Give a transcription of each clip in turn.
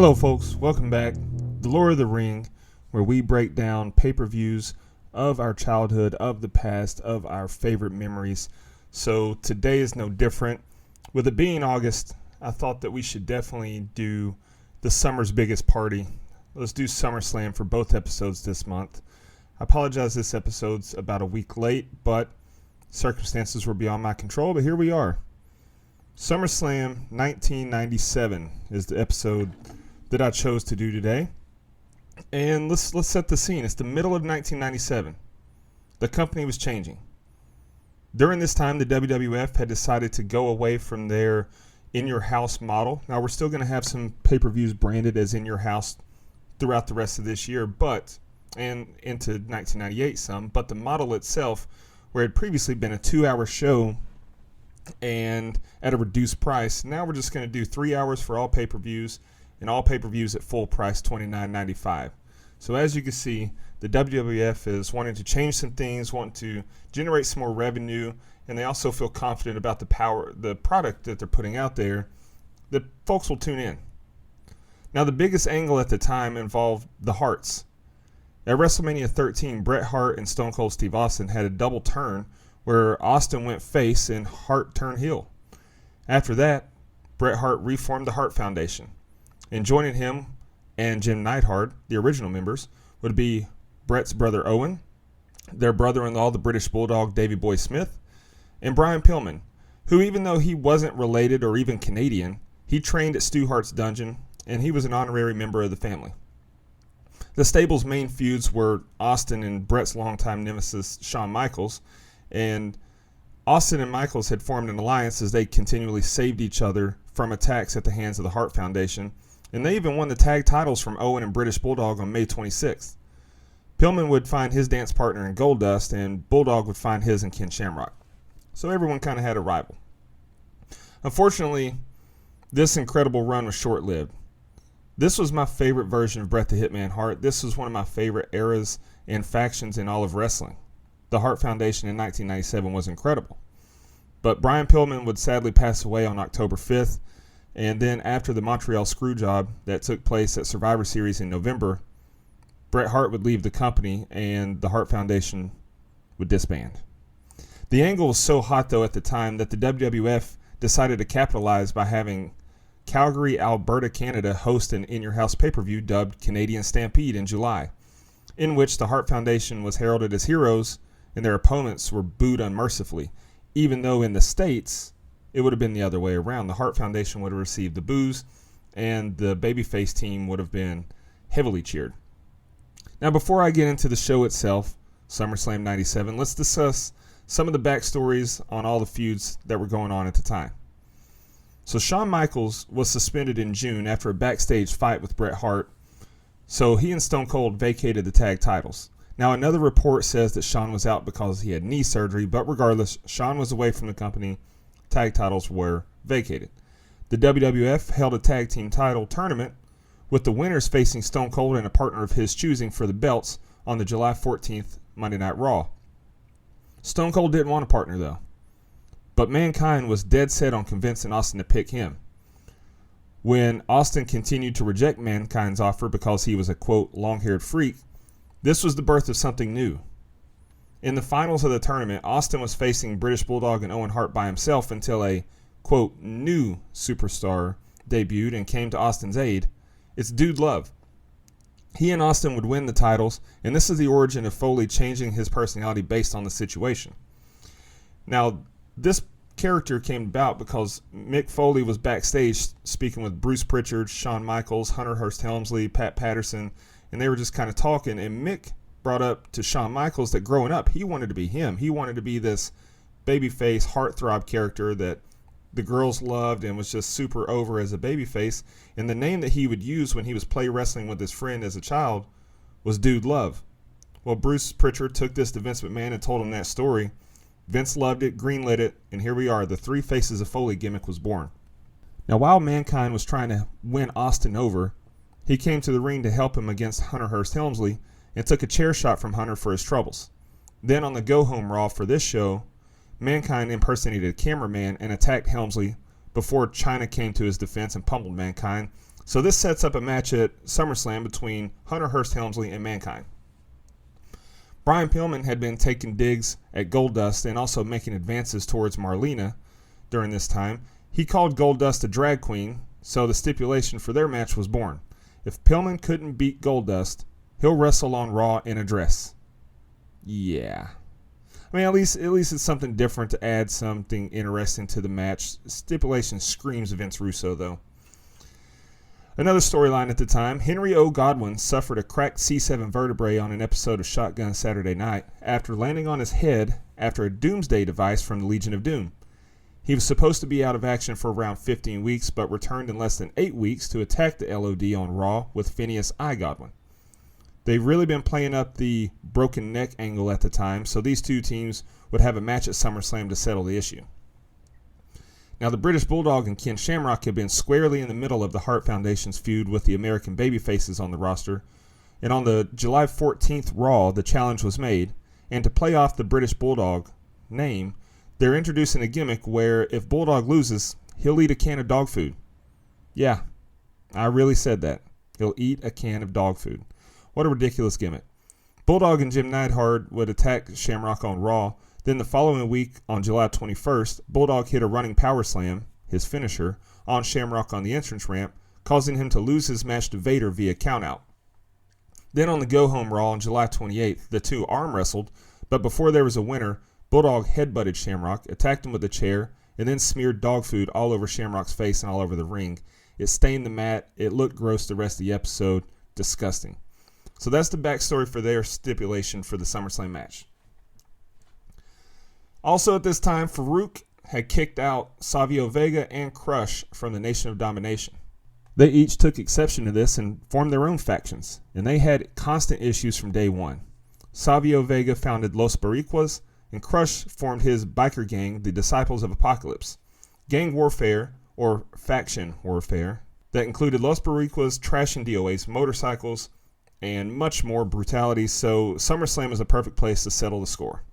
Hello folks, welcome back. The Lord of the Ring, where we break down pay-per-views of our childhood, of the past, of our favorite memories. So today is no different. With it being August, I thought that we should definitely do the summer's biggest party. Let's do SummerSlam for both episodes this month. I apologize, this episode's about a week late, but circumstances were beyond my control, but here we are. SummerSlam 1997 is the episode that I chose to do today. And let's set the scene. It's the middle of 1997. The company was changing. During this time, the WWF had decided to go away from their in-your-house model. Now, we're still going to have some pay-per-views branded as in-your-house throughout the rest of this year, and into 1998 some, but the model itself, where it had previously been a 2-hour show and at a reduced price, now we're just going to do 3 hours for all pay-per-views, and all pay-per-views at full price, $29.95. So as you can see, the WWF is wanting to change some things, wanting to generate some more revenue, and they also feel confident about the product that they're putting out there, that folks will tune in. Now, the biggest angle at the time involved the Harts. At WrestleMania 13, Bret Hart and Stone Cold Steve Austin had a double turn where Austin went face and Hart turned heel. After that, Bret Hart reformed the Hart Foundation. And joining him and Jim Neidhart, the original members, would be Bret's brother Owen, their brother-in-law, the British Bulldog Davey Boy Smith, and Brian Pillman, who, even though he wasn't related or even Canadian, he trained at Stu Hart's dungeon, and he was an honorary member of the family. The stable's main feuds were Austin and Bret's longtime nemesis, Shawn Michaels, and Austin and Michaels had formed an alliance as they continually saved each other from attacks at the hands of the Hart Foundation, and they even won the tag titles from Owen and British Bulldog on May 26th. Pillman would find his dance partner in Goldust, and Bulldog would find his in Ken Shamrock. So everyone kind of had a rival. Unfortunately, this incredible run was short-lived. This was my favorite version of Bret the Hitman Hart. This was one of my favorite eras and factions in all of wrestling. The Hart Foundation in 1997 was incredible. But Brian Pillman would sadly pass away on October 5th, and then after the Montreal Screwjob that took place at Survivor Series in November, Bret Hart would leave the company and the Hart Foundation would disband. The angle was so hot, though, at the time that the WWF decided to capitalize by having Calgary, Alberta, Canada host an in-your-house pay-per-view dubbed Canadian Stampede in July, in which the Hart Foundation was heralded as heroes and their opponents were booed unmercifully, even though in the States it would have been the other way around. The Hart Foundation would have received the boos, and the babyface team would have been heavily cheered. Now, before I get into the show itself, SummerSlam 97, let's discuss some of the backstories on all the feuds that were going on at the time. So Shawn Michaels was suspended in June after a backstage fight with Bret Hart, so he and Stone Cold vacated the tag titles. Now, another report says that Shawn was out because he had knee surgery, but regardless, Shawn was away from the company. Tag titles were vacated. The WWF held a tag team title tournament with the winners facing Stone Cold and a partner of his choosing for the belts on the July 14th Monday Night Raw. Stone Cold didn't want a partner, though, but Mankind was dead set on convincing Austin to pick him. When Austin continued to reject Mankind's offer because he was a, quote, long-haired freak, this was the birth of something new. In the finals of the tournament, Austin was facing British Bulldog and Owen Hart by himself until a, quote, new superstar debuted and came to Austin's aid. It's Dude Love. He and Austin would win the titles, and this is the origin of Foley changing his personality based on the situation. Now, this character came about because Mick Foley was backstage speaking with Bruce Pritchard, Shawn Michaels, Hunter Hearst Helmsley, Pat Patterson, and they were just kind of talking, and Mick brought up to Shawn Michaels that growing up, he wanted to be him. He wanted to be this babyface, heartthrob character that the girls loved and was just super over as a babyface. And the name that he would use when he was play wrestling with his friend as a child was Dude Love. Well, Bruce Pritchard took this to Vince McMahon and told him that story. Vince loved it, greenlit it, and here we are. The Three Faces of Foley gimmick was born. Now, while Mankind was trying to win Austin over, he came to the ring to help him against Hunter Hearst Helmsley and took a chair shot from Hunter for his troubles. Then on the go-home Raw for this show, Mankind impersonated a cameraman and attacked Helmsley before Chyna came to his defense and pummeled Mankind, So this sets up a match at SummerSlam between Hunter Hearst Helmsley and Mankind. Brian Pillman had been taking digs at Goldust and also making advances towards Marlena during this time. He called Goldust a drag queen, so the stipulation for their match was born. If Pillman couldn't beat Goldust, he'll wrestle on Raw in a dress. Yeah. I mean, at least it's something different to add something interesting to the match. Stipulation screams Vince Russo, though. Another storyline at the time, Henry O. Godwin suffered a cracked C7 vertebrae on an episode of Shotgun Saturday Night after landing on his head after a doomsday device from the Legion of Doom. He was supposed to be out of action for around 15 weeks, but returned in less than 8 weeks to attack the LOD on Raw with Phineas I. Godwin. They've really been playing up the broken neck angle at the time, so these two teams would have a match at SummerSlam to settle the issue. Now, the British Bulldog and Ken Shamrock have been squarely in the middle of the Hart Foundation's feud with the American babyfaces on the roster, and on the July 14th Raw, the challenge was made, and to play off the British Bulldog name, they're introducing a gimmick where if Bulldog loses, he'll eat a can of dog food. Yeah, I really said that. He'll eat a can of dog food. What a ridiculous gimmick. Bulldog and Jim Neidhart would attack Shamrock on Raw. Then the following week, on July 21st, Bulldog hit a running power slam, his finisher, on Shamrock on the entrance ramp, causing him to lose his match to Vader via countout. Then on the go-home Raw on July 28th, the two arm wrestled, but before there was a winner, Bulldog headbutted Shamrock, attacked him with a chair, and then smeared dog food all over Shamrock's face and all over the ring. It stained the mat. It looked gross the rest of the episode. Disgusting. So that's the backstory for their stipulation for the SummerSlam match. Also at this time, Farouk had kicked out Savio Vega and Crush from the Nation of Domination. They each took exception to this and formed their own factions, and they had constant issues from day one. Savio Vega founded Los Boricuas, and Crush formed his biker gang, the Disciples of Apocalypse. Gang warfare, or faction warfare, that included Los Boricuas trashing DOA's motorcycles and much more brutality, so SummerSlam is a perfect place to settle the score.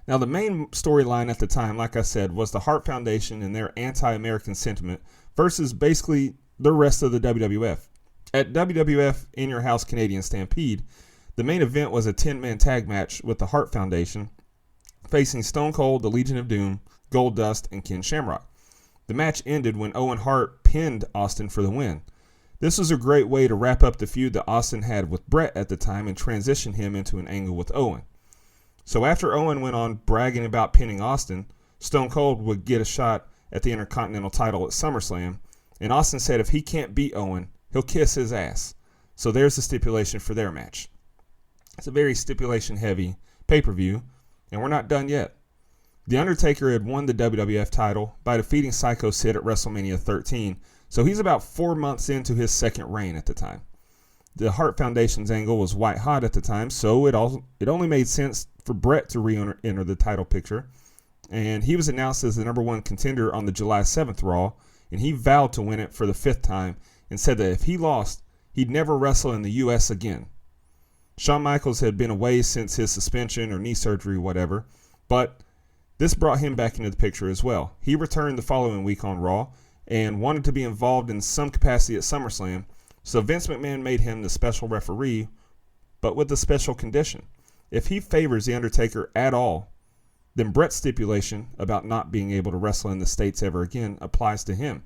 Now, the main storyline at the time, like I said, was the Hart Foundation and their anti-American sentiment versus basically the rest of the WWF. At WWF In Your House Canadian Stampede, the main event was a 10-man tag match with the Hart Foundation facing Stone Cold, the Legion of Doom, Goldust, and Ken Shamrock. The match ended when Owen Hart pinned Austin for the win. This was a great way to wrap up the feud that Austin had with Brett at the time and transition him into an angle with Owen. So after Owen went on bragging about pinning Austin, Stone Cold would get a shot at the Intercontinental title at SummerSlam, and Austin said if he can't beat Owen, he'll kiss his ass. So there's the stipulation for their match. It's a very stipulation-heavy pay-per-view, and we're not done yet. The Undertaker had won the WWF title by defeating Psycho Sid at WrestleMania 13, so he's about 4 months into his second reign at the time. The Hart Foundation's angle was white hot at the time, so it only made sense for Brett to re-enter the title picture. And he was announced as the number one contender on the July 7th Raw, and he vowed to win it for the 5th time and said that if he lost, he'd never wrestle in the U.S. again. Shawn Michaels had been away since his suspension or knee surgery or whatever, but this brought him back into the picture as well. He returned the following week on Raw and wanted to be involved in some capacity at SummerSlam, so Vince McMahon made him the special referee, but with a special condition. If he favors The Undertaker at all, then Brett's stipulation about not being able to wrestle in the States ever again applies to him.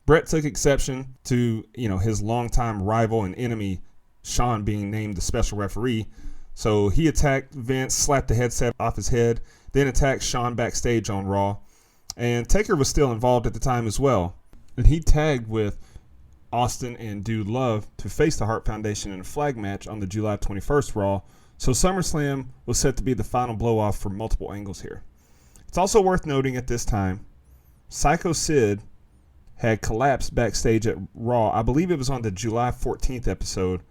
Brett took exception to, his longtime rival and enemy, Shawn, being named the special referee, so he attacked Vince, slapped the headset off his head, then attacked Shawn backstage on Raw, and Taker was still involved at the time as well, and he tagged with Austin and Dude Love to face the Hart Foundation in a flag match on the July 21st Raw, so SummerSlam was set to be the final blow-off for multiple angles here. It's also worth noting at this time, Psycho Sid had collapsed backstage at Raw. I believe it was on the July 14th episode.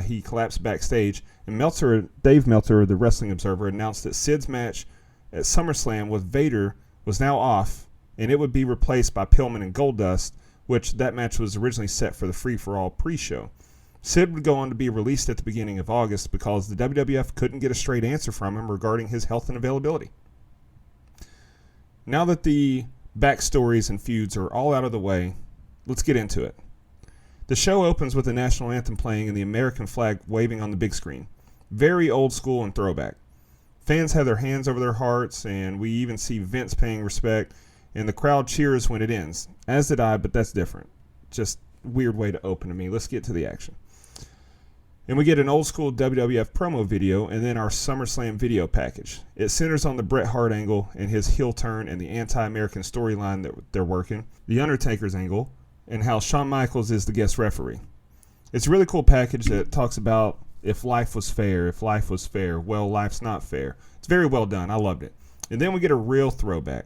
He collapsed backstage, and Dave Meltzer, the Wrestling Observer, announced that Sid's match at SummerSlam with Vader was now off, and it would be replaced by Pillman and Goldust, which that match was originally set for the free-for-all pre-show. Sid would go on to be released at the beginning of August because the WWF couldn't get a straight answer from him regarding his health and availability. Now that the backstories and feuds are all out of the way, let's get into it. The show opens with the national anthem playing and the American flag waving on the big screen. Very old school and throwback. Fans have their hands over their hearts, and we even see Vince paying respect, and the crowd cheers when it ends. As did I, but that's different. Just weird way to open to me. Let's get to the action. And we get an old school WWF promo video and then our SummerSlam video package. It centers on the Bret Hart angle and his heel turn and the anti-American storyline that they're working, the Undertaker's angle, and how Shawn Michaels is the guest referee. It's a really cool package that talks about if life was fair, well, life's not fair. It's very well done. I loved it. And then we get a real throwback.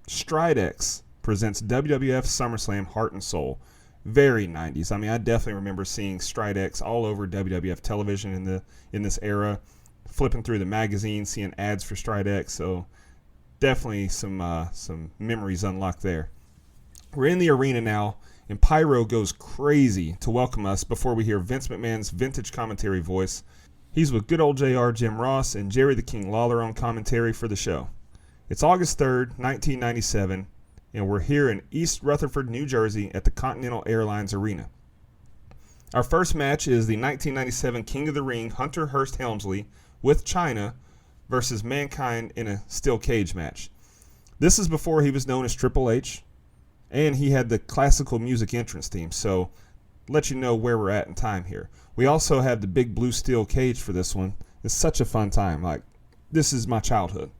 Stridex presents WWF SummerSlam Hart Soul. Very 90s. I mean, I definitely remember seeing Stridex all over WWF television in this era, flipping through the magazine, seeing ads for Stridex. So definitely some memories unlocked there. We're in the arena now, and Pyro goes crazy to welcome us before we hear Vince McMahon's vintage commentary voice. He's with good old JR Jim Ross and Jerry the King Lawler on commentary for the show. It's August 3rd, 1997, and we're here in East Rutherford, New Jersey at the Continental Airlines Arena. Our first match is the 1997 King of the Ring Hunter Hearst Helmsley with Chyna versus Mankind in a steel cage match. This is before he was known as Triple H, and he had the classical music entrance theme, so let you know where we're at in time here. We also have the big blue steel cage for this one. It's such a fun time. Like, this is my childhood.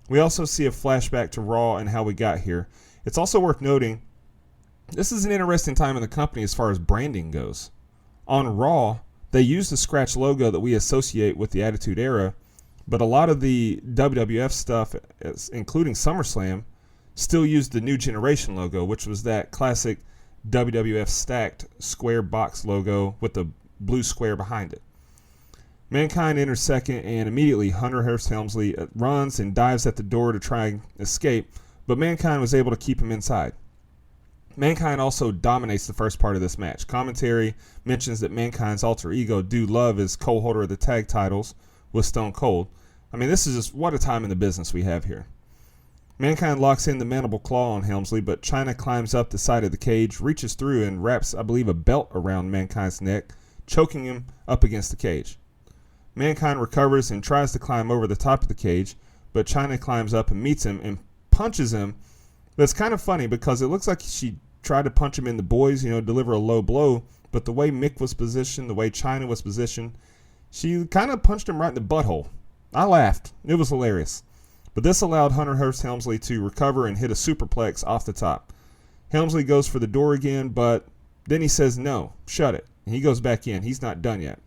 We also see a flashback to Raw and how we got here. It's also worth noting, this is an interesting time in the company as far as branding goes. On Raw, they used the scratch logo that we associate with the Attitude Era, but a lot of the WWF stuff, including SummerSlam, still used the New Generation logo, which was that classic WWF stacked square box logo with the blue square behind it. Mankind enters second, and immediately Hunter Hearst Helmsley runs and dives at the door to try and escape, but Mankind was able to keep him inside. Mankind also dominates the first part of this match. Commentary mentions that Mankind's alter ego, Dude Love, is co-holder of the tag titles with Stone Cold. I mean, this is just what a time in the business we have here. Mankind locks in the mandible claw on Helmsley, but Chyna climbs up the side of the cage, reaches through, and wraps, I believe, a belt around Mankind's neck, choking him up against the cage. Mankind recovers and tries to climb over the top of the cage, but Chyna climbs up and meets him and punches him. But it's kind of funny because it looks like she tried to punch him in the boys, deliver a low blow, but the way Mick was positioned, the way Chyna was positioned, she kind of punched him right in the butthole. I laughed. It was hilarious. But this allowed Hunter Hearst Helmsley to recover and hit a superplex off the top. Helmsley goes for the door again, but then he says no, shut it. And he goes back in. He's not done yet.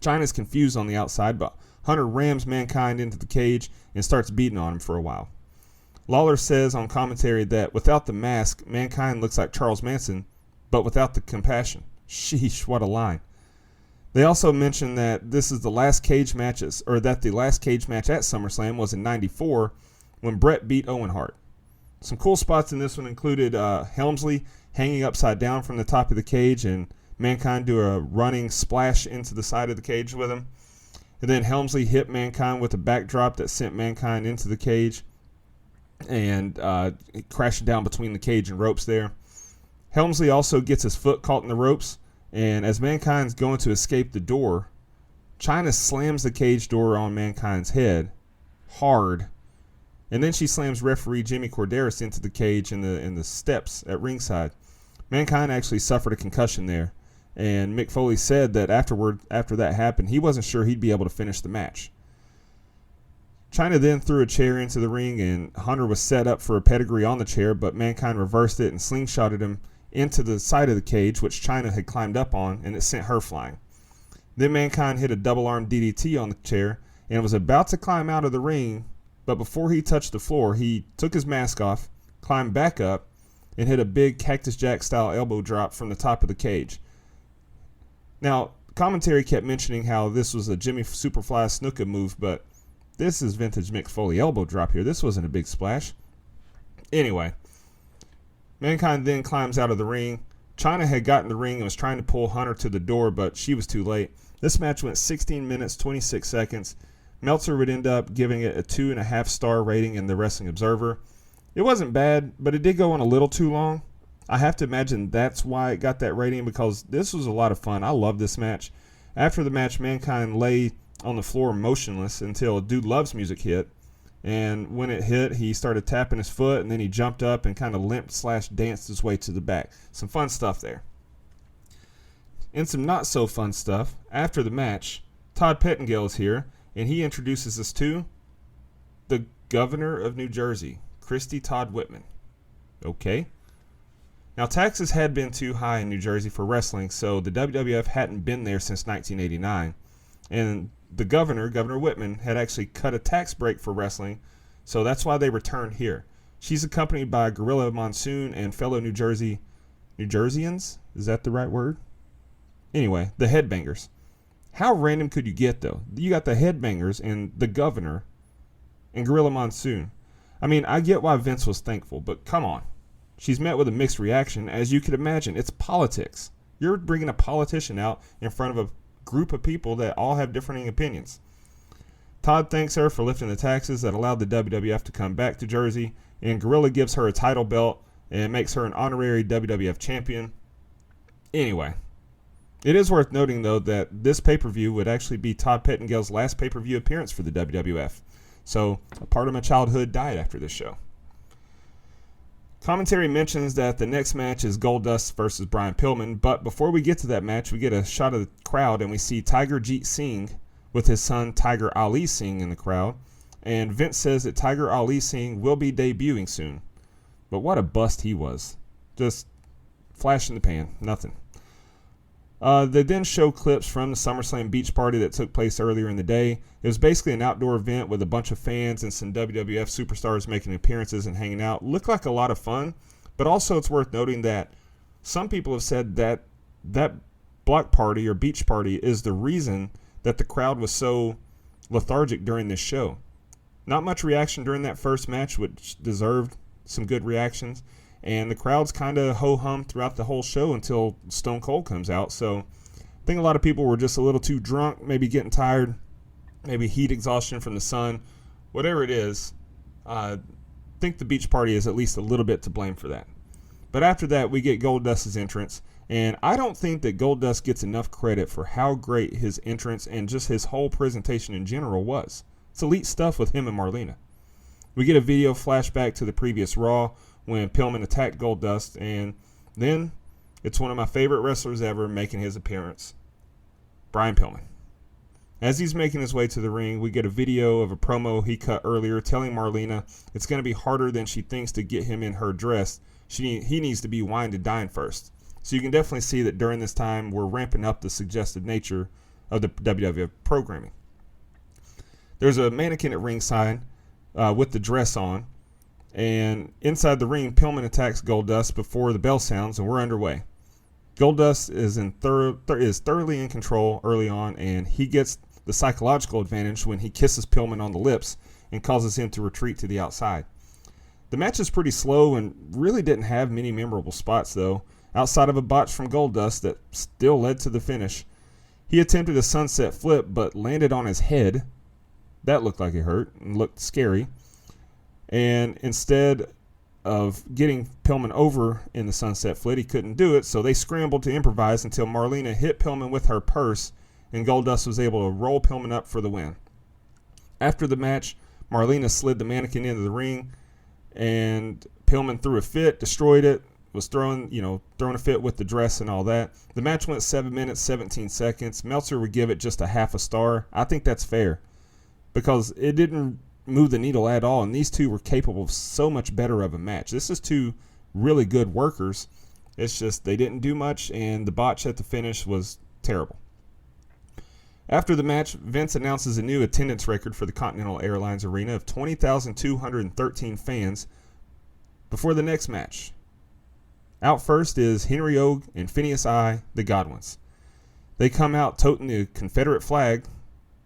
Chyna's confused on the outside, but Hunter rams Mankind into the cage and starts beating on him for a while. Lawler says on commentary that without the mask, Mankind looks like Charles Manson, but without the compassion. Sheesh, what a line. They also mention that this is the last cage matches, or that the last cage match at SummerSlam was in '94 when Bret beat Owen Hart. Some cool spots in this one included Helmsley hanging upside down from the top of the cage and Mankind do a running splash into the side of the cage with him. And then Helmsley hit Mankind with a backdrop that sent Mankind into the cage and it crashed down between the cage and ropes there. Helmsley also gets his foot caught in the ropes, and as Mankind's going to escape the door, Chyna slams the cage door on Mankind's head hard, and then she slams referee Jimmy Corderas into the cage in the steps at ringside. Mankind actually suffered a concussion there, and Mick Foley said that after that happened, he wasn't sure he'd be able to finish the match. Chyna then threw a chair into the ring, and Hunter was set up for a pedigree on the chair, but Mankind reversed it and slingshotted him into the side of the cage, which Chyna had climbed up on, and it sent her flying. Then Mankind hit a double-arm DDT on the chair and was about to climb out of the ring, but before he touched the floor, he took his mask off, climbed back up, and hit a big Cactus Jack-style elbow drop from the top of the cage. Now, commentary kept mentioning how this was a Jimmy Superfly Snuka move, but this is vintage Mick Foley elbow drop here. This wasn't a big splash. Anyway, Mankind then climbs out of the ring. Chyna had gotten the ring and was trying to pull Hunter to the door, but she was too late. This match went 16 minutes, 26 seconds. Meltzer would end up giving it a 2.5-star rating in the Wrestling Observer. It wasn't bad, but it did go on a little too long. I have to imagine that's why it got that rating, because this was a lot of fun. I love this match. After the match, Mankind lay on the floor motionless until Dude Loves Music hit. And when it hit, he started tapping his foot, and then he jumped up and kind of limped/danced his way to the back. Some fun stuff there. And some not so fun stuff. After the match, Todd Pettengill is here, and he introduces us to the governor of New Jersey, Christy Todd Whitman. Okay. Now, taxes had been too high in New Jersey for wrestling, so the WWF hadn't been there since 1989. And the governor, Governor Whitman, had actually cut a tax break for wrestling, so that's why they returned here. She's accompanied by Gorilla Monsoon and fellow New Jerseyans? Is that the right word? Anyway, the Headbangers. How random could you get, though? You got the Headbangers and the governor and Gorilla Monsoon. I mean, I get why Vince was thankful, but come on. She's met with a mixed reaction, as you could imagine. It's politics. You're bringing a politician out in front of a group of people that all have differing opinions. Todd thanks her for lifting the taxes that allowed the WWF to come back to Jersey, and Gorilla gives her a title belt and makes her an honorary WWF champion. Anyway, it is worth noting, though, that this pay-per-view would actually be Todd Pettengill's last pay-per-view appearance for the WWF. So, a part of my childhood died after this show. Commentary mentions that the next match is Goldust versus Brian Pillman, but before we get to that match, we get a shot of the crowd and we see Tiger Jeet Singh with his son Tiger Ali Singh in the crowd, and Vince says that Tiger Ali Singh will be debuting soon. But what a bust he was. Just flash in the pan, nothing. They then show clips from the SummerSlam beach party that took place earlier in the day. It was basically an outdoor event with a bunch of fans and some WWF superstars making appearances and hanging out. Looked like a lot of fun, but also it's worth noting that some people have said that that block party or beach party is the reason that the crowd was so lethargic during this show. Not much reaction during that first match, which deserved some good reactions. And the crowd's kind of ho-hum throughout the whole show until Stone Cold comes out. So I think a lot of people were just a little too drunk, maybe getting tired, maybe heat exhaustion from the sun. Whatever it is, I think the beach party is at least a little bit to blame for that. But after that, we get Goldust's entrance. And I don't think that Goldust gets enough credit for how great his entrance and just his whole presentation in general was. It's elite stuff with him and Marlena. We get a video flashback to the previous Raw when Pillman attacked Goldust, and then it's one of my favorite wrestlers ever making his appearance, Brian Pillman. As he's making his way to the ring, we get a video of a promo he cut earlier telling Marlena it's going to be harder than she thinks to get him in her dress. He needs to be wined and dined first. So you can definitely see that during this time we're ramping up the suggestive nature of the WWF programming. There's a mannequin at ringside with the dress on, and inside the ring, Pillman attacks Goldust before the bell sounds, and we're underway. Goldust is thoroughly in control early on, and he gets the psychological advantage when he kisses Pillman on the lips and causes him to retreat to the outside. The match is pretty slow and really didn't have many memorable spots, though, outside of a botch from Goldust that still led to the finish. He attempted a sunset flip, but landed on his head. That looked like it hurt and looked scary. And instead of getting Pillman over in the sunset flip, he couldn't do it, so they scrambled to improvise until Marlena hit Pillman with her purse, and Goldust was able to roll Pillman up for the win. After the match, Marlena slid the mannequin into the ring, and Pillman threw a fit, destroyed it, was throwing a fit with the dress and all that. The match went 7 minutes, 17 seconds. Meltzer would give it just a half a star. I think that's fair because it didn't move the needle at all, and these two were capable of so much better of a match. This is two really good workers. It's just they didn't do much, and the botch at the finish was terrible. After the match, Vince announces a new attendance record for the Continental Airlines Arena of 20,213 fans before the next match. Out first is Henry Og and Phineas I, the Godwins. They come out toting the Confederate flag.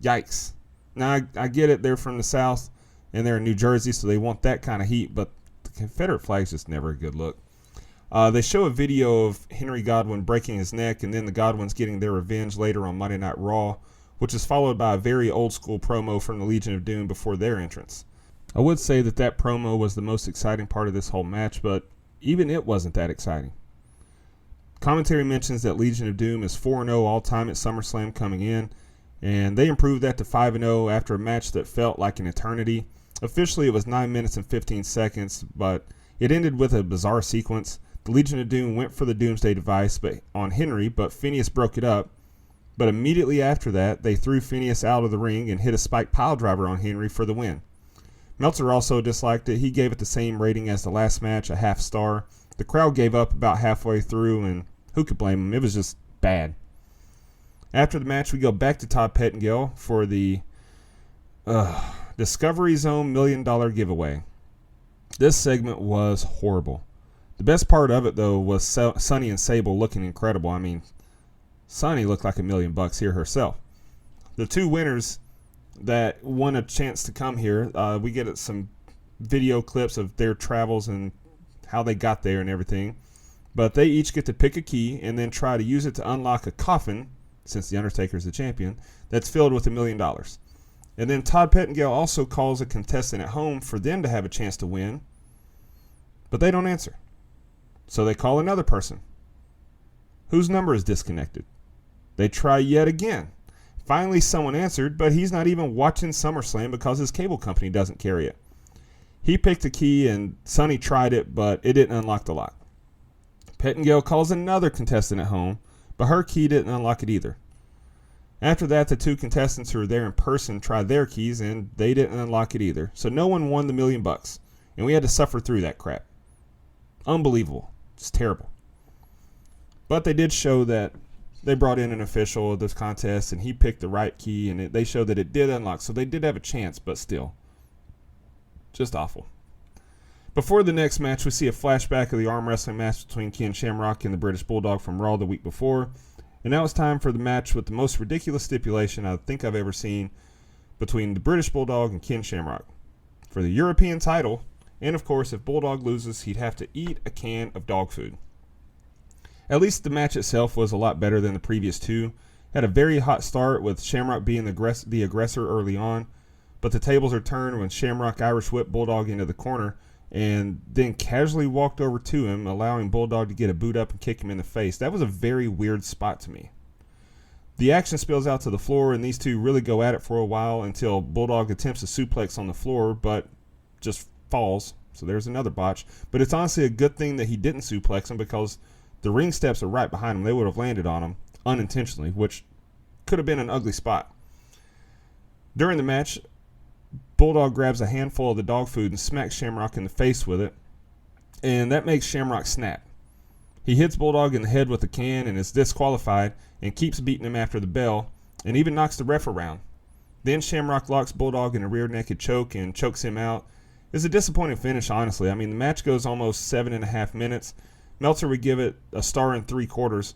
Yikes. Now, I get it, they're from the South, and they're in New Jersey, so they want that kind of heat, but the Confederate flag's just never a good look. They show a video of Henry Godwin breaking his neck, and then the Godwins getting their revenge later on Monday Night Raw, which is followed by a very old-school promo from the Legion of Doom before their entrance. I would say that promo was the most exciting part of this whole match, but even it wasn't that exciting. Commentary mentions that Legion of Doom is 4-0 all-time at SummerSlam coming in, and they improved that to 5-0 after a match that felt like an eternity. Officially, it was 9 minutes and 15 seconds, but it ended with a bizarre sequence. The Legion of Doom went for the Doomsday device on Henry, but Phineas broke it up. But immediately after that, they threw Phineas out of the ring and hit a spike piledriver on Henry for the win. Meltzer also disliked it. He gave it the same rating as the last match, a half star. The crowd gave up about halfway through, and who could blame him? It was just bad. After the match, we go back to Todd Pettengill for the Discovery Zone $1 million giveaway. This segment was horrible. The best part of it, though, was Sunny and Sable looking incredible. I mean, Sunny looked like $1 million here herself. The two winners that won a chance to come here, we get some video clips of their travels and how they got there and everything. But they each get to pick a key and then try to use it to unlock a coffin, since The Undertaker is the champion, that's filled with $1 million. And then Todd Pettengill also calls a contestant at home for them to have a chance to win, but they don't answer. So they call another person whose number is disconnected. They try yet again. Finally, someone answered, but he's not even watching SummerSlam because his cable company doesn't carry it. He picked a key and Sonny tried it, but it didn't unlock the lock. Pettengill calls another contestant at home, but her key didn't unlock it either. After that, the two contestants who were there in person tried their keys and they didn't unlock it either. So no one won the $1 million, and we had to suffer through that crap. Unbelievable. It's terrible. But they did show that they brought in an official of this contest and he picked the right key and they showed that it did unlock. So they did have a chance, but still. Just awful. Before the next match, we see a flashback of the arm wrestling match between Ken Shamrock and the British Bulldog from Raw the week before. And now it's time for the match with the most ridiculous stipulation I think I've ever seen between the British Bulldog and Ken Shamrock for the European title. And of course, if Bulldog loses, he'd have to eat a can of dog food. At least the match itself was a lot better than the previous two. Had a very hot start with Shamrock being the aggressor early on, but the tables are turned when Shamrock Irish whipped Bulldog into the corner and then casually walked over to him, allowing Bulldog to get a boot up and kick him in the face. That was a very weird spot to me. The action spills out to the floor, and these two really go at it for a while until Bulldog attempts a suplex on the floor, but just falls. So there's another botch. But it's honestly a good thing that he didn't suplex him because the ring steps are right behind him. They would have landed on him unintentionally, which could have been an ugly spot. During the match, Bulldog grabs a handful of the dog food and smacks Shamrock in the face with it, and that makes Shamrock snap. He hits Bulldog in the head with a can and is disqualified and keeps beating him after the bell and even knocks the ref around. Then Shamrock locks Bulldog in a rear naked choke and chokes him out. It's a disappointing finish, honestly. I mean, the match goes almost 7.5 minutes. Meltzer would give it a 1.75 stars.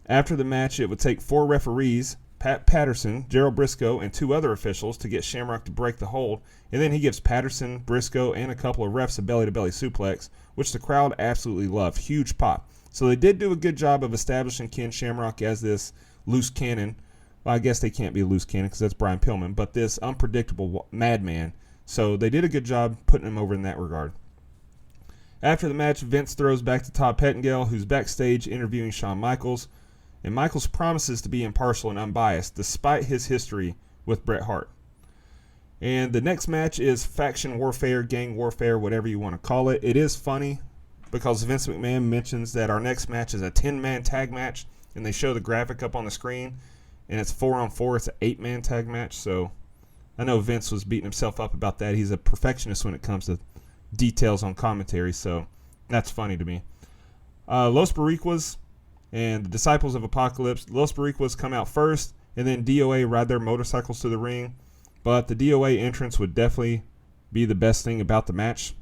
After the match, it would take 4 referees, Pat Patterson, Gerald Briscoe, and 2 other officials to get Shamrock to break the hold, and then he gives Patterson, Briscoe, and a couple of refs a belly-to-belly suplex, which the crowd absolutely loved. Huge pop. So they did do a good job of establishing Ken Shamrock as this loose cannon. Well, I guess they can't be a loose cannon because that's Brian Pillman, but this unpredictable madman. So they did a good job putting him over in that regard. After the match, Vince throws back to Todd Pettengill, who's backstage interviewing Shawn Michaels, and Michaels promises to be impartial and unbiased despite his history with Bret Hart. And the next match is faction warfare, gang warfare, whatever you want to call it. It is funny because Vince McMahon mentions that our next match is a 10-man tag match, and they show the graphic up on the screen, and it's 4-on-4. It's an 8-man tag match, so I know Vince was beating himself up about that. He's a perfectionist when it comes to details on commentary, so that's funny to me. Los Boricuas and the Disciples of Apocalypse. Los Boricuas come out first, and then DOA ride their motorcycles to the ring. But the DOA entrance would definitely be the best thing about the match.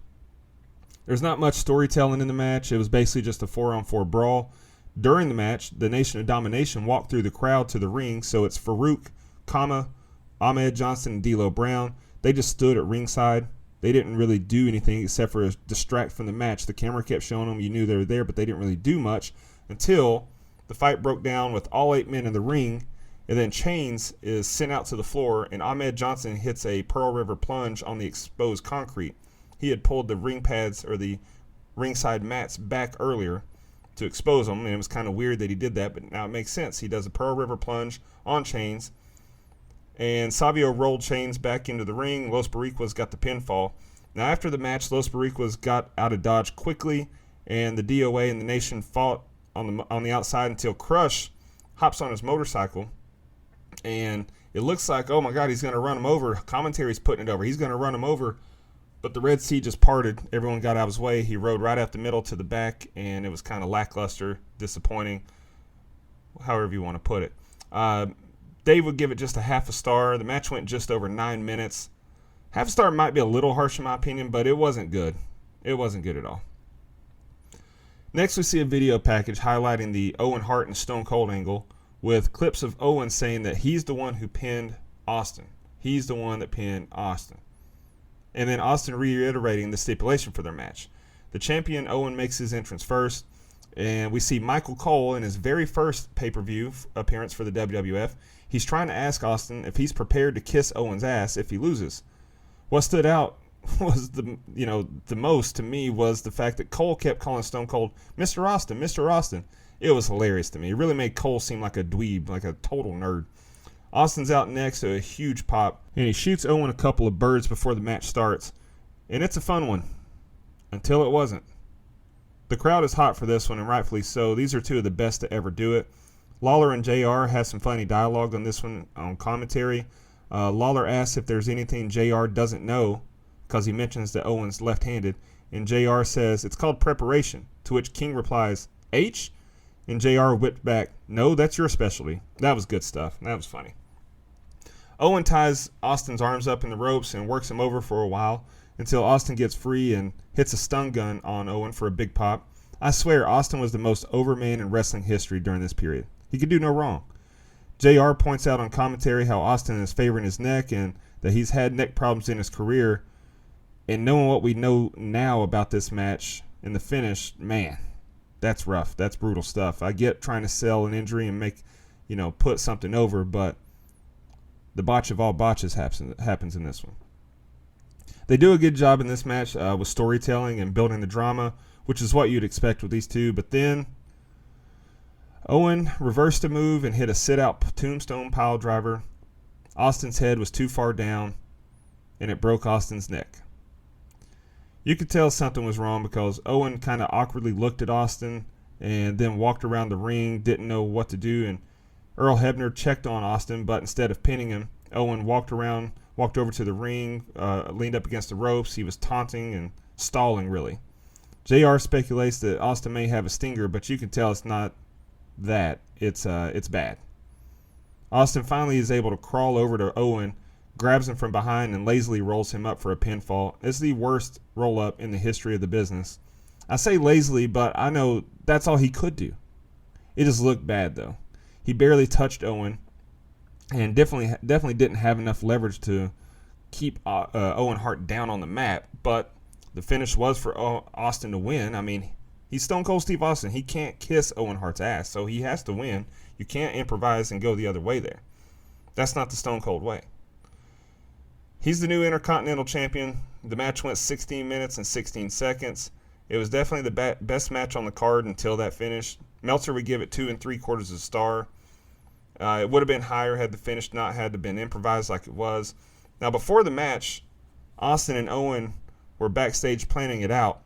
There's not much storytelling in the match. It was basically just a 4-on-4 brawl. During the match, the Nation of Domination walked through the crowd to the ring, so it's Farouk, Kama, Ahmed Johnson, and D'Lo Brown. They just stood at ringside. They didn't really do anything except for distract from the match. The camera kept showing them. You knew they were there, but they didn't really do much until the fight broke down with all 8 men in the ring, and then Chains is sent out to the floor, and Ahmed Johnson hits a Pearl River plunge on the exposed concrete. He had pulled the ring pads or the ringside mats back earlier to expose them, and it was kind of weird that he did that, but now it makes sense. He does a Pearl River plunge on chains, and Savio rolled chains back into the ring. Los Boricuas got the pinfall. Now after the match, Los Boricuas got out of Dodge quickly, and the DOA and the Nation fought on the outside until Crush hops on his motorcycle, and it looks like, oh my God, he's going to run him over. Commentary's putting it over. He's going to run him over, but the Red Sea just parted. Everyone got out of his way. He rode right out the middle to the back, and it was kind of lackluster, disappointing, however you want to put it. Dave would give it just a half a star. The match went just over 9 minutes. Half a star might be a little harsh in my opinion, but it wasn't good. It wasn't good at all. Next, we see a video package highlighting the Owen Hart and Stone Cold angle with clips of Owen saying that he's the one who pinned Austin. He's the one that pinned Austin. And then Austin reiterating the stipulation for their match. The champion Owen makes his entrance first, and we see Michael Cole in his very first pay-per-view appearance for the WWF. He's trying to ask Austin if he's prepared to kiss Owen's ass if he loses. What stood out was the most to me was the fact that Cole kept calling Stone Cold Mr. Austin, Mr. Austin. It was hilarious to me. It really made Cole seem like a dweeb, like a total nerd. Austin's out next to a huge pop, and he shoots Owen a couple of birds before the match starts. And it's a fun one, until it wasn't. The crowd is hot for this one, and rightfully so. These are two of the best to ever do it. Lawler and JR has some funny dialogue on this one on commentary. Lawler asks if there's anything JR doesn't know, because he mentions that Owen's left-handed, and JR says, it's called preparation, to which King replies, H? And JR whipped back, no, that's your specialty. That was good stuff. That was funny. Owen ties Austin's arms up in the ropes and works him over for a while until Austin gets free and hits a stun gun on Owen for a big pop. I swear, Austin was the most over man in wrestling history during this period. He could do no wrong. JR points out on commentary how Austin is favoring his neck and that he's had neck problems in his career. And knowing what we know now about this match and the finish, man, that's rough. That's brutal stuff. I get trying to sell an injury and make, put something over, but the botch of all botches happens in this one. They do a good job in this match with storytelling and building the drama, which is what you'd expect with these two. But then Owen reversed a move and hit a sit-out tombstone pile driver. Austin's head was too far down, and it broke Austin's neck. You could tell something was wrong because Owen kind of awkwardly looked at Austin and then walked around the ring, didn't know what to do, and Earl Hebner checked on Austin, but instead of pinning him, Owen walked over to the ring, leaned up against the ropes. He was taunting and stalling, really. JR speculates that Austin may have a stinger, but you can tell it's not that. It's bad. Austin finally is able to crawl over to Owen, grabs him from behind, and lazily rolls him up for a pinfall. It's the worst roll-up in the history of the business. I say lazily, but I know that's all he could do. It just looked bad, though. He barely touched Owen, and definitely didn't have enough leverage to keep Owen Hart down on the mat, but the finish was for Austin to win. I mean, he's Stone Cold Steve Austin. He can't kiss Owen Hart's ass, so he has to win. You can't improvise and go the other way there. That's not the Stone Cold way. He's the new Intercontinental Champion. The match went 16 minutes and 16 seconds. It was definitely the best match on the card until that finish. Meltzer would give it 2 3/4 of a star. It would have been higher had the finish not had to been improvised like it was. Now, before the match, Austin and Owen were backstage planning it out,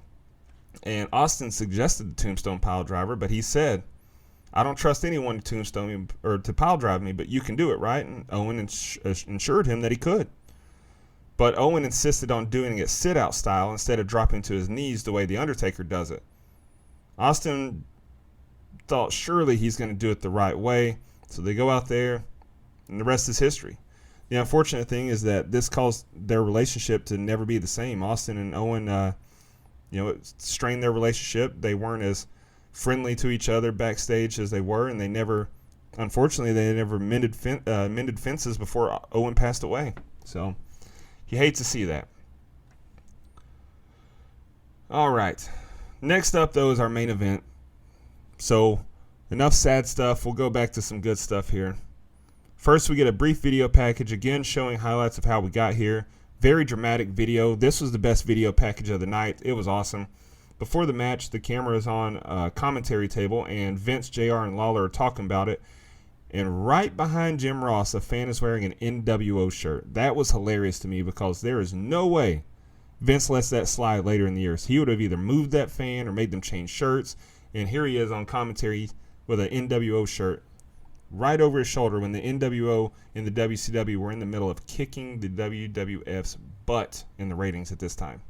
and Austin suggested the tombstone pile driver, but he said, I don't trust anyone to tombstone me or to pile drive me, but you can do it, right? And Owen assured him that he could. But Owen insisted on doing it sit-out style instead of dropping to his knees the way The Undertaker does it. Austin thought surely he's going to do it the right way, so they go out there, and the rest is history. The unfortunate thing is that this caused their relationship to never be the same. Austin and Owen, it strained their relationship. They weren't as friendly to each other backstage as they were, and they never mended fences before Owen passed away. So you hate to see that. All right. Next up, though, is our main event. So enough sad stuff. We'll go back to some good stuff here. First, we get a brief video package, again showing highlights of how we got here. Very dramatic video. This was the best video package of the night. It was awesome. Before the match, the camera is on a commentary table, and Vince, JR, and Lawler are talking about it. And right behind Jim Ross, a fan is wearing an NWO shirt. That was hilarious to me because there is no way Vince lets that slide later in the years. He would have either moved that fan or made them change shirts. And here he is on commentary with an NWO shirt right over his shoulder when the NWO and the WCW were in the middle of kicking the WWF's butt in the ratings at this time.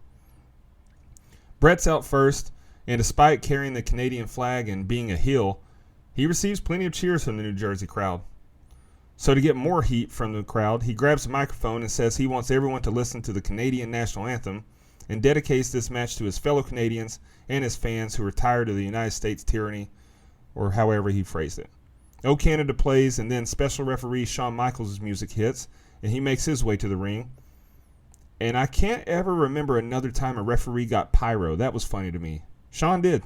Bret's out first, and despite carrying the Canadian flag and being a heel, he receives plenty of cheers from the New Jersey crowd. So to get more heat from the crowd, he grabs a microphone and says he wants everyone to listen to the Canadian national anthem and dedicates this match to his fellow Canadians and his fans who are tired of the United States tyranny, or however he phrased it. O Canada plays, and then special referee Shawn Michaels' music hits, and he makes his way to the ring. And I can't ever remember another time a referee got pyro. That was funny to me. Shawn did.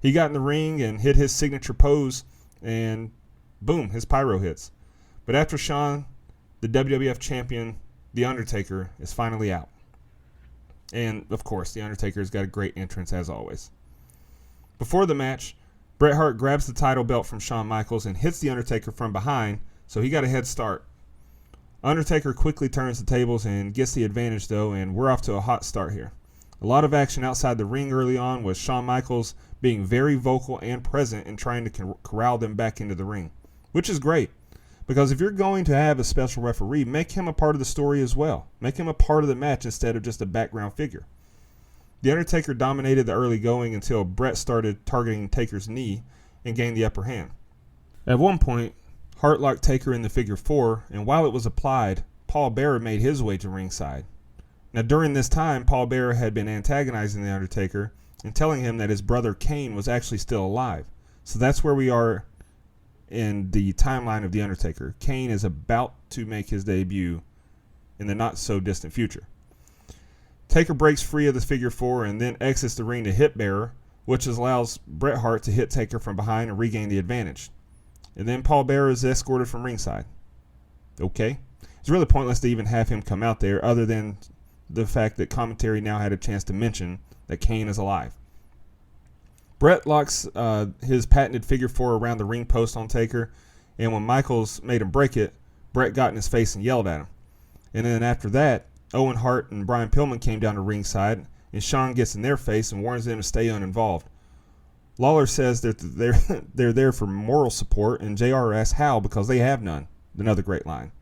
He got in the ring and hit his signature pose, and boom, his pyro hits. But after Shawn, the WWF champion, The Undertaker, is finally out. And, of course, The Undertaker's got a great entrance, as always. Before the match, Bret Hart grabs the title belt from Shawn Michaels and hits The Undertaker from behind, so he got a head start. Undertaker quickly turns the tables and gets the advantage, though, and we're off to a hot start here. A lot of action outside the ring early on, with Shawn Michaels being very vocal and present in trying to corral them back into the ring, which is great. Because if you're going to have a special referee, make him a part of the story as well. Make him a part of the match instead of just a background figure. The Undertaker dominated the early going until Bret started targeting Taker's knee and gained the upper hand. At one point, Hart locked Taker in the figure 4, and while it was applied, Paul Bearer made his way to ringside. Now during this time, Paul Bearer had been antagonizing the Undertaker and telling him that his brother Kane was actually still alive. So that's where we are in the timeline of The Undertaker. Kane is about to make his debut in the not-so-distant future. Taker breaks free of the figure 4 and then exits the ring to hit Bearer, which allows Bret Hart to hit Taker from behind and regain the advantage. And then Paul Bearer is escorted from ringside. Okay. It's really pointless to even have him come out there other than the fact that commentary now had a chance to mention that Kane is alive. Bret locks his patented figure 4 around the ring post on Taker, and when Michaels made him break it, Bret got in his face and yelled at him. And then after that, Owen Hart and Brian Pillman came down to ringside, and Shawn gets in their face and warns them to stay uninvolved. Lawler says that they're there for moral support, and JR asks how because they have none. Another great line.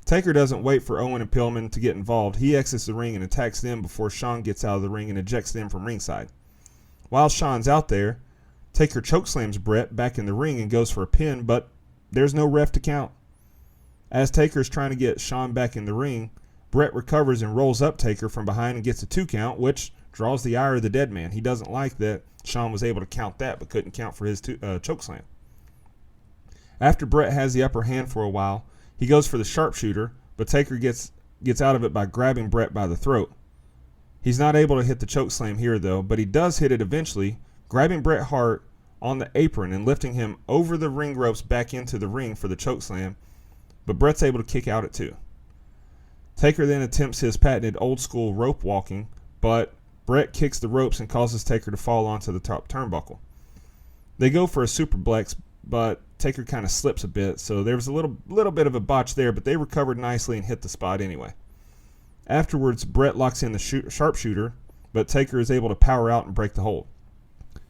Taker doesn't wait for Owen and Pillman to get involved. He exits the ring and attacks them before Shawn gets out of the ring and ejects them from ringside. While Shawn's out there, Taker chokeslams Bret back in the ring and goes for a pin, but there's no ref to count. As Taker's trying to get Shawn back in the ring, Bret recovers and rolls up Taker from behind and gets a 2 count, which draws the ire of the dead man. He doesn't like that Shawn was able to count that but couldn't count for his chokeslam. After Bret has the upper hand for a while, he goes for the sharpshooter, but Taker gets out of it by grabbing Bret by the throat. He's not able to hit the chokeslam here, though, but he does hit it eventually, grabbing Bret Hart on the apron and lifting him over the ring ropes back into the ring for the chokeslam, but Bret's able to kick out at 2. Taker then attempts his patented old-school rope walking, but Bret kicks the ropes and causes Taker to fall onto the top turnbuckle. They go for a superplex, but Taker kind of slips a bit, so there was a little bit of a botch there, but they recovered nicely and hit the spot anyway. Afterwards, Bret locks in the sharpshooter, but Taker is able to power out and break the hold.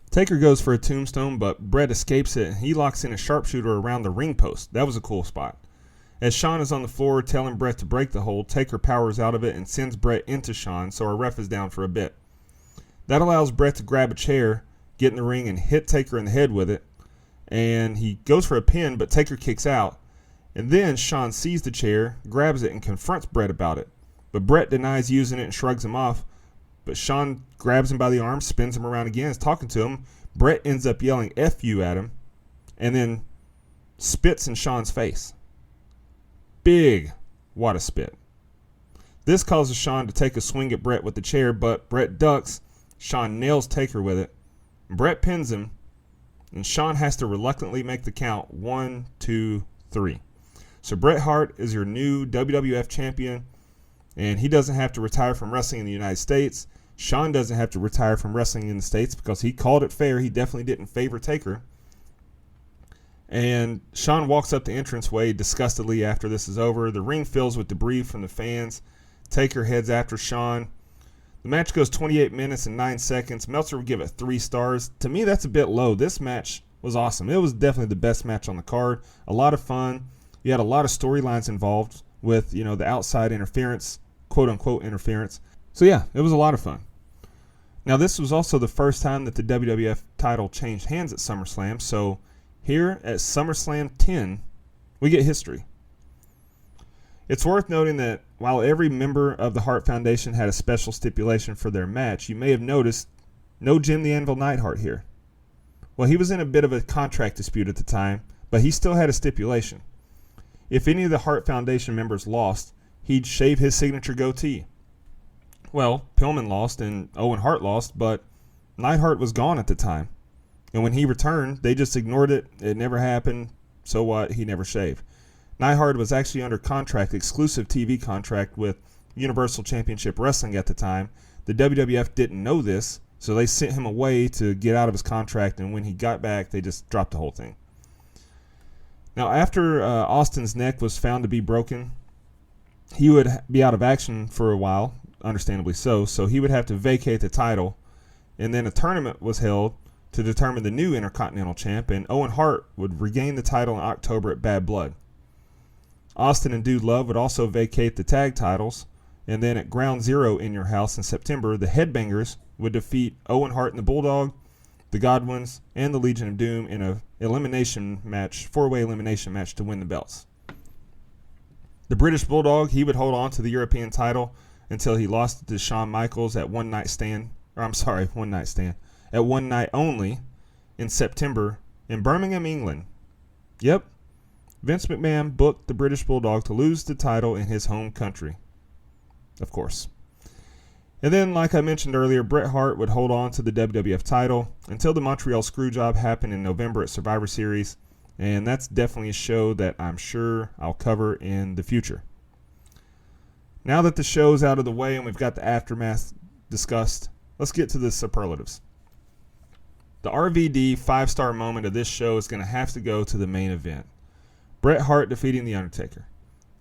Taker goes for a tombstone, but Bret escapes it, and he locks in a sharpshooter around the ring post. That was a cool spot. As Shawn is on the floor telling Bret to break the hold, Taker powers out of it and sends Bret into Shawn, so our ref is down for a bit. That allows Bret to grab a chair, get in the ring, and hit Taker in the head with it. And he goes for a pin, but Taker kicks out. And then Shawn sees the chair, grabs it, and confronts Bret about it. But Bret denies using it and shrugs him off. But Shawn grabs him by the arm, spins him around again, is talking to him. Bret ends up yelling F you at him, and then spits in Shawn's face. Big wad of spit. This causes Shawn to take a swing at Bret with the chair, but Bret ducks. Shawn nails Taker with it. Bret pins him, and Shawn has to reluctantly make the count 1, 2, 3. So Bret Hart is your new WWF champion, and he doesn't have to retire from wrestling in the United States Shawn doesn't have to retire from wrestling in the States because he called it fair. He definitely didn't favor Taker. And Shawn walks up the entranceway disgustedly after this is over. The ring fills with debris from the fans. Taker heads after Shawn. The match goes 28 minutes and 9 seconds. Meltzer would give it 3 stars. To me, that's a bit low. This match was awesome. It was definitely the best match on the card. A lot of fun. You had a lot of storylines involved with, the outside interference, quote-unquote interference. So, yeah, it was a lot of fun. Now, this was also the first time that the WWF title changed hands at SummerSlam. So, here at SummerSlam 10, we get history. It's worth noting that while every member of the Hart Foundation had a special stipulation for their match, you may have noticed no Jim the Anvil Neidhart here. Well, he was in a bit of a contract dispute at the time, but he still had a stipulation. If any of the Hart Foundation members lost, he'd shave his signature goatee. Well, Pillman lost and Owen Hart lost, but Neidhart was gone at the time. And when he returned, they just ignored it. It never happened. So what? He never shaved. Neidhart was actually under contract, exclusive TV contract with Universal Championship Wrestling at the time. The WWF didn't know this, so they sent him away to get out of his contract, and when he got back, they just dropped the whole thing. Now, after Austin's neck was found to be broken, he would be out of action for a while, understandably so he would have to vacate the title, and then a tournament was held to determine the new Intercontinental Champ, and Owen Hart would regain the title in October at Bad Blood. Austin and Dude Love would also vacate the tag titles, and then at Ground Zero in Your House in September, the Headbangers would defeat Owen Hart and the Bulldog, the Godwins, and the Legion of Doom in a elimination match, 4-way elimination match to win the belts. The British Bulldog, he would hold on to the European title until he lost it to Shawn Michaels at One Night Only in September in Birmingham, England. Yep. Vince McMahon booked the British Bulldog to lose the title in his home country. Of course. And then, like I mentioned earlier, Bret Hart would hold on to the WWF title until the Montreal Screwjob happened in November at Survivor Series. And that's definitely a show that I'm sure I'll cover in the future. Now that the show's out of the way and we've got the aftermath discussed, let's get to the superlatives. The RVD 5-star moment of this show is going to have to go to the main event. Bret Hart defeating The Undertaker.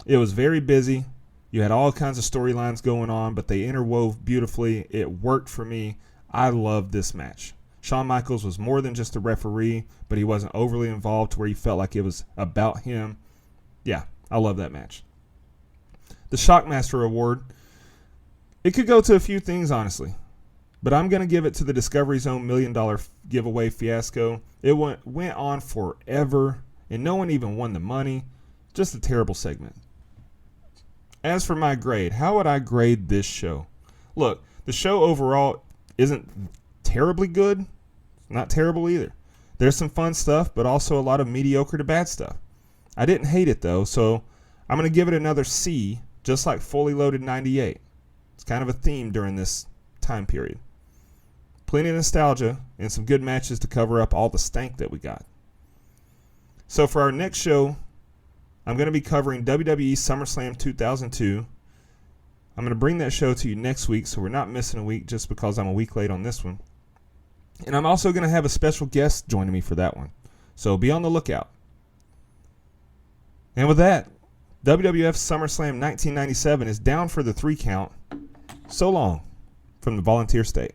It was very busy. You had all kinds of storylines going on, but they interwove beautifully. It worked for me. I loved this match. Shawn Michaels was more than just a referee, but he wasn't overly involved to where you felt like it was about him. Yeah, I love that match. The Shockmaster Award. It could go to a few things, honestly. But I'm going to give it to the Discovery Zone $1 million giveaway fiasco. It went on forever, and no one even won the money. Just a terrible segment. As for my grade, how would I grade this show? Look, the show overall isn't terribly good. Not terrible either. There's some fun stuff, but also a lot of mediocre to bad stuff. I didn't hate it, though, so I'm going to give it another C, just like Fully Loaded 98. It's kind of a theme during this time period. Plenty of nostalgia and some good matches to cover up all the stank that we got. So for our next show, I'm going to be covering WWE SummerSlam 2002. I'm going to bring that show to you next week, so we're not missing a week just because I'm a week late on this one. And I'm also going to have a special guest joining me for that one. So be on the lookout. And with that, WWF SummerSlam 1997 is down for the 3 count. So long from the Volunteer State.